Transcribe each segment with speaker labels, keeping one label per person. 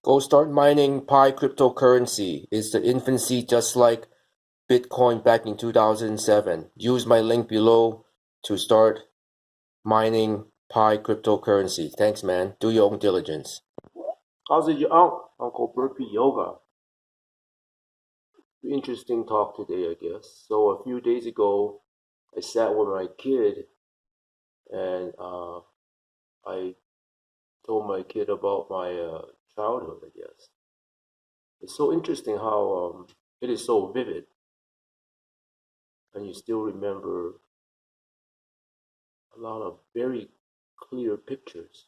Speaker 1: Go start mining Pi Cryptocurrency. It's the infancy just like Bitcoin back in 2007. Use my link below to start mining Pi Cryptocurrency. Thanks, man. Do your own diligence. How's it, your Uncle Burpee Yoga? Interesting talk today, I guess. So a few days ago, I sat with my kid and I told my kid about my childhood, I guess. It's so interesting how it is so vivid and you still remember a lot of very clear pictures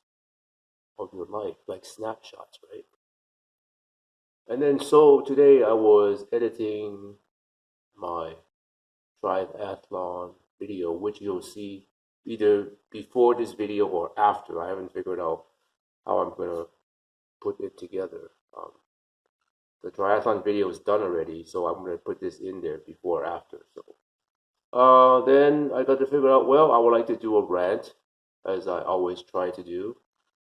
Speaker 1: of your life, like snapshots, right? And then so today I was editing my triathlon video, which you'll see either before this video or after. I haven't figured out how I'm gonna put it together. The triathlon video is done already, so I'm gonna put this in there before or after. So then I got to figure out, well, I would like to do a rant, as I always try to do.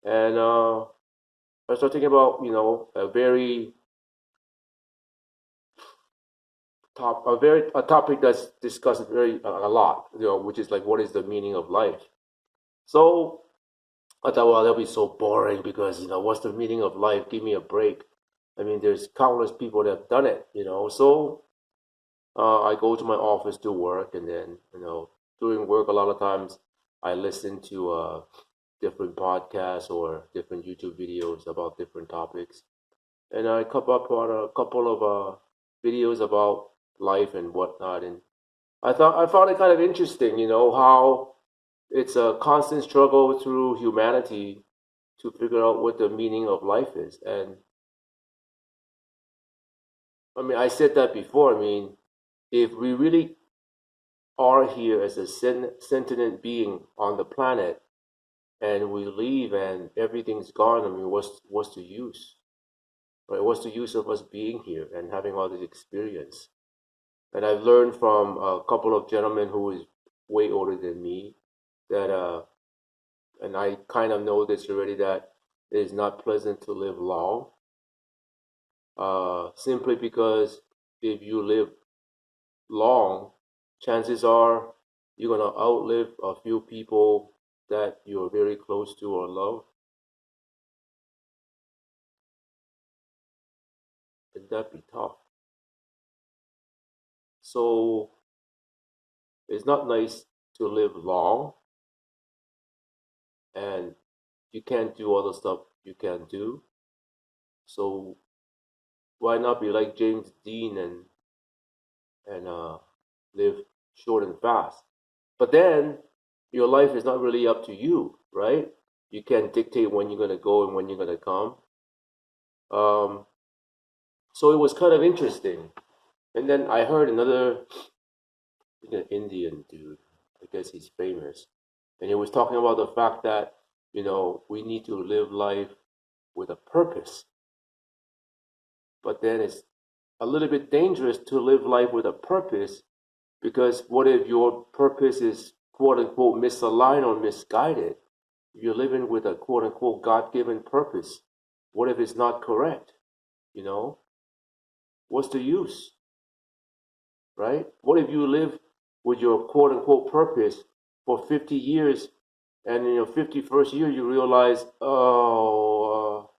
Speaker 1: And I started thinking about, a topic that's discussed a lot, which is like, what is the meaning of life? So I thought, well, that'll be so boring because, what's the meaning of life? Give me a break. I mean, there's countless people that have done it, So I go to my office to work, and then, doing work, a lot of times I listen to different podcasts or different YouTube videos about different topics. And I come up on a couple of videos about life and whatnot. And I found it kind of interesting, how it's a constant struggle through humanity to figure out what the meaning of life is. And I mean, I said that before. I mean, if we really are here as a sentient being on the planet and we leave and everything's gone, I mean, what's the use? Right? What's the use of us being here and having all this experience? And I've learned from a couple of gentlemen who is way older than me that, and I kind of know this already, that it is not pleasant to live long. Simply because if you live long, chances are you're going to outlive a few people that you're very close to or love. And that'd be tough. So it's not nice to live long and you can't do all the stuff you can do. So why not be like James Dean and live short and fast? But then your life is not really up to you, right? You can't dictate when you're gonna go and when you're gonna come. So it was kind of interesting. And then I heard another Indian dude, I guess he's famous, and he was talking about the fact that, we need to live life with a purpose. But then it's a little bit dangerous to live life with a purpose, because what if your purpose is quote unquote misaligned or misguided? You're living with a quote unquote God-given purpose. What if it's not correct? What's the use? Right? What if you live with your quote unquote purpose for 50 years and in your 51st year you realize, oh,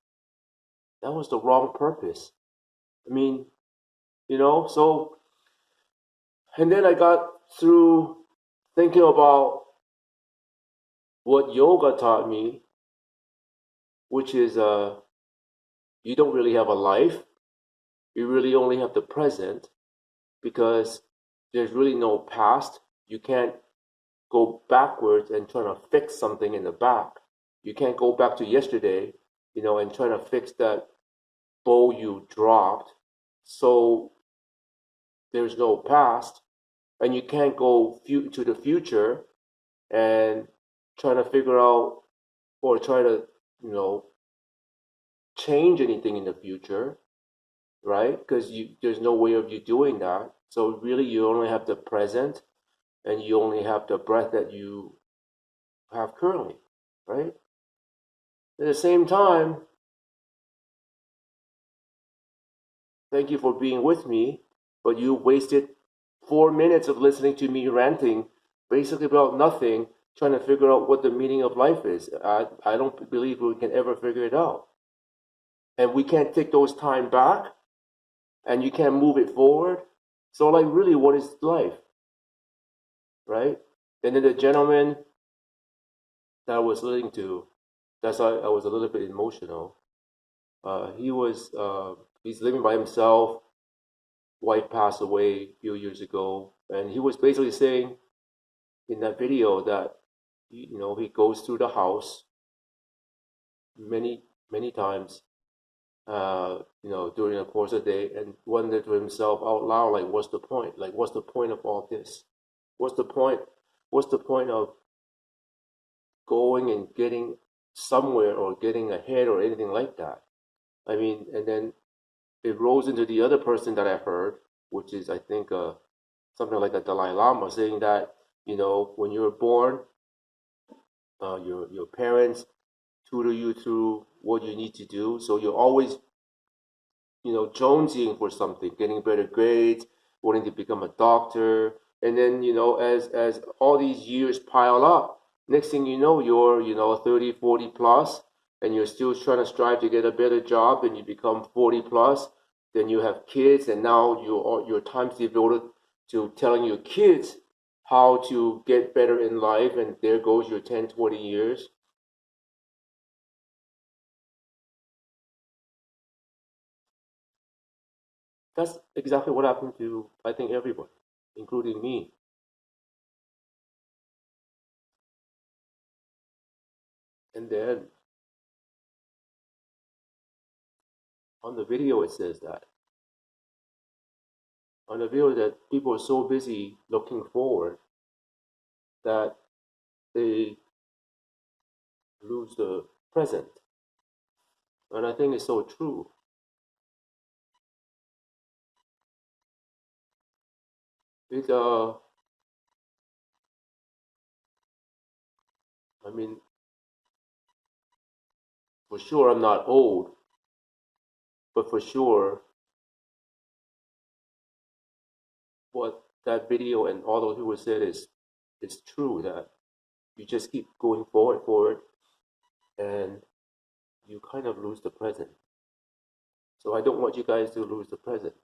Speaker 1: that was the wrong purpose? I mean, so, and then I got through thinking about what yoga taught me, which is you don't really have a life. You really only have the present, because there's really no past. You can't go backwards and try to fix something in the back. You can't go back to yesterday, and try to fix that bowl you dropped. So there's no past, and you can't go to the future and try to figure out or try to, change anything in the future, right? Because there's no way of you doing that. So really, you only have the present, and you only have the breath that you have currently, right? At the same time, thank you for being with me, but you wasted 4 minutes of listening to me ranting basically about nothing, trying to figure out what the meaning of life is. I don't believe we can ever figure it out. And we can't take those time back, and you can't move it forward. So, like, really, what is life? Right? And then the gentleman that I was listening to, that's why I was a little bit emotional. He's living by himself. Wife passed away a few years ago, and he was basically saying in that video that he goes through the house many times, during the course of the day, and wondered to himself out loud, like, what's the point? Like, what's the point of all this? What's the point? What's the point of going and getting somewhere or getting ahead or anything like that? I mean, and then it rolls into the other person that I heard, which is, I think, something like a Dalai Lama, saying that when you're born, your parents tutor you through what you need to do, so you're always jonesing for something, getting better grades, wanting to become a doctor, and then as all these years pile up, next thing you know, you're 30, 40 plus, and you're still trying to strive to get a better job, and you become 40 plus, then you have kids, and now your time's devoted to telling your kids how to get better in life, and there goes your 10, 20 years. That's exactly what happened to, I think, everybody, including me. And then on the video, it says that. On the video, that people are so busy looking forward that they lose the present. And I think it's so true. It, I mean, for sure I'm not old, but for sure what that video and all those people said is true, that you just keep going forward, and you kind of lose the present. So I don't want you guys to lose the present.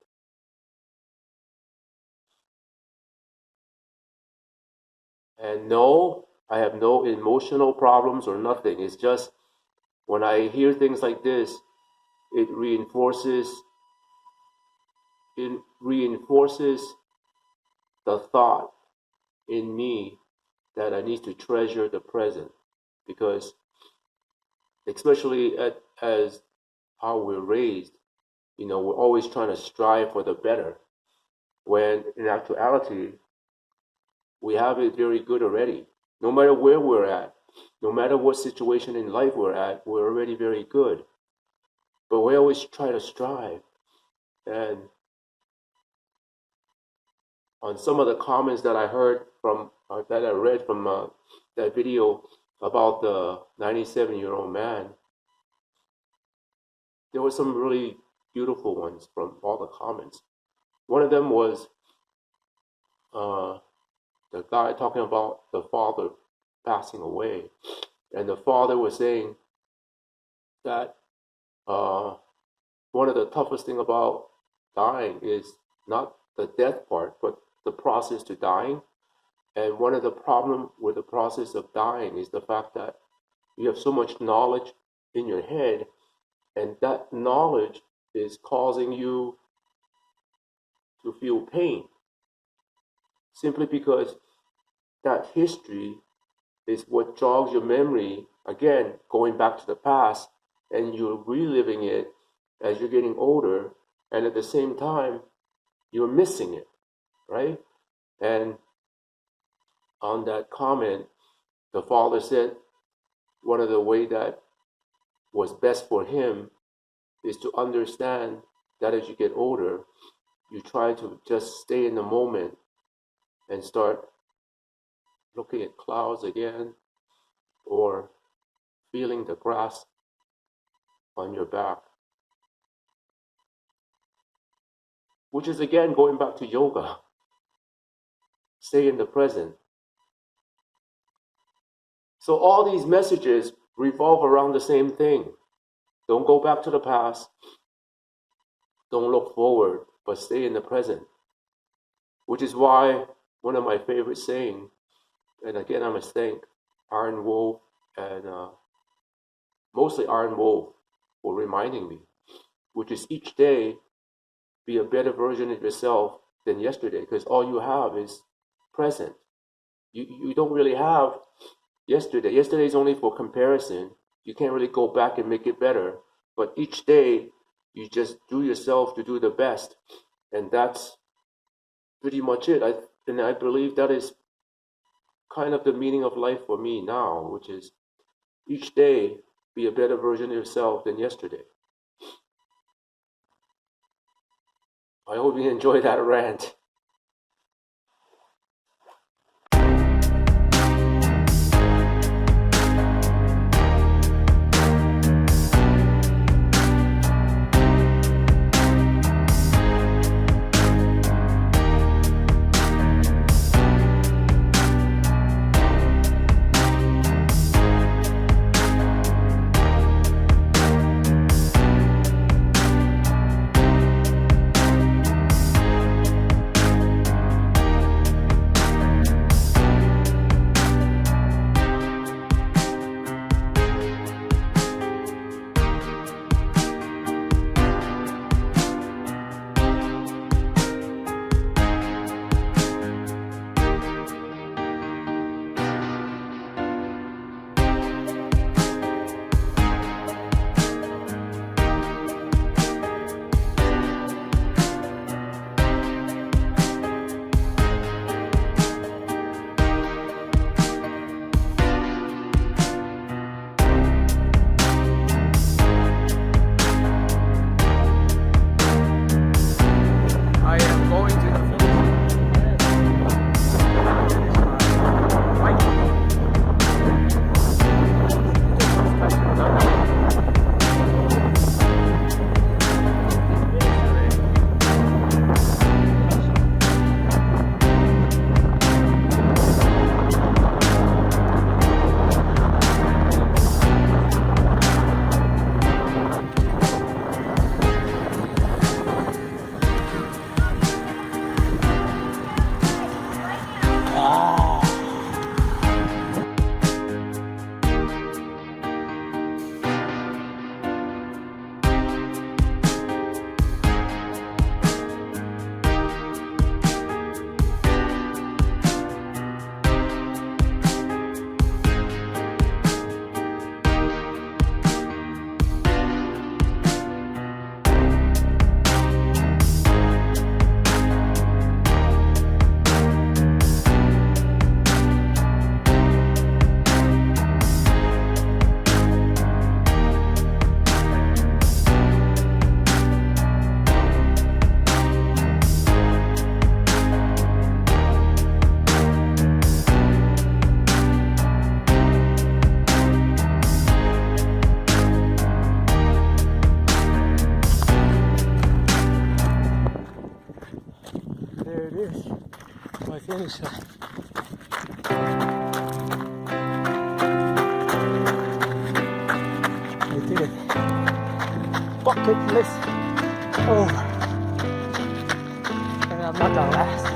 Speaker 1: And no, I have no emotional problems or nothing. It's just when I hear things like this, it reinforces the thought in me that I need to treasure the present, because especially as how we're raised, we're always trying to strive for the better, when in actuality we have it very good already. No matter where we're at, no matter what situation in life we're at, we're already very good. But we always try to strive. And on some of the comments that I heard from, that I read from that video about the 97-year-old man, there were some really beautiful ones from all the comments. One of them was the guy talking about the father passing away. And the father was saying that one of the toughest thing about dying is not the death part, but the process to dying. And one of the problem with the process of dying is the fact that you have so much knowledge in your head, and that knowledge is causing you to feel pain, simply because that history is what jogs your memory, again, going back to the past, and you're reliving it as you're getting older, and at the same time, you're missing it, right? And on that comment, the father said one of the way that was best for him is to understand that as you get older, you try to just stay in the moment and start looking at clouds again, or feeling the grass on your back. which is again going back to yoga. Stay in the present. So all these messages revolve around the same thing. Don't go back to the past. Don't look forward, but stay in the present. Which is why one of my favorite sayings, and again I must thank Iron Wolf and mostly Iron Wolf for reminding me, which is each day be a better version of yourself than yesterday, because all you have is present. You don't really have yesterday. Yesterday is only for comparison. You can't really go back and make it better. But each day, you just do yourself to do the best. And that's pretty much it. I believe that is kind of the meaning of life for me now, which is each day, be a better version of yourself than yesterday. I hope you enjoy that rant.
Speaker 2: My finish line. I did it. Bucket list over. And I'm not the last.